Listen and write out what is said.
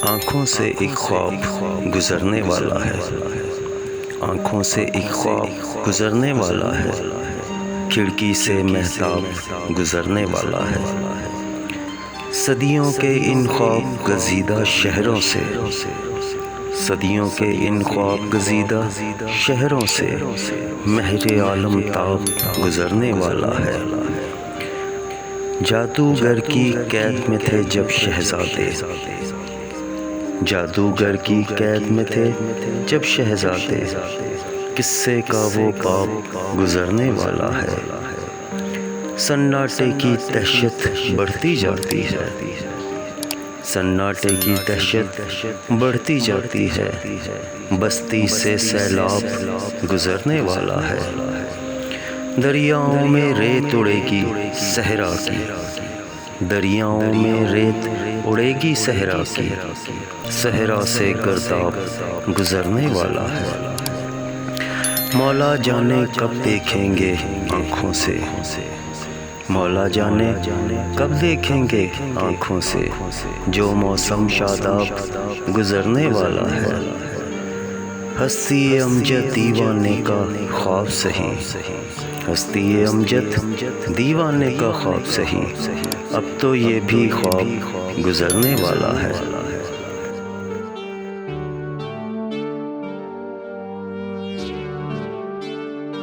آنکھوں سے ایک خواب گزرنے والا ہے، آنکھوں سے ایک خواب گزرنے والا ہے، کھڑکی سے مہتاب گزرنے والا ہے۔ صدیوں کے ان خواب گزیدہ شہروں سے، صدیوں کے ان خواب گزیدہ شہروں سے مہر عالم تاب گزرنے والا ہے۔ جادوگر کی قید میں تھے جب شہزادے، جادوگر کی قید میں تھے جب شہزادے، قصے کا وہ باب گزرنے والا ہے۔ سناٹے کی دہشت بڑھتی جاتی ہے، سناٹے کی دہشت بڑھتی جاتی ہے، بستی سے سیلاب گزرنے والا ہے۔ دریاؤں میں ریت اڑے گی صحرا کی، دریاؤں میں ریت اڑے گی صحرا کی، صحرا سے گرداب گزرنے والا ہے۔ مولا جانے کب دیکھیں گے آنکھوں سے، مولا جانے کب دیکھیں گے آنکھوں سے جو موسم شاداب گزرنے والا ہے۔ ہستی امجد دیوانے کا خواب سہی، ہستی امجد دیوانے کا خواب سہی، اب تو یہ بھی خواب گزرنے والا ہے۔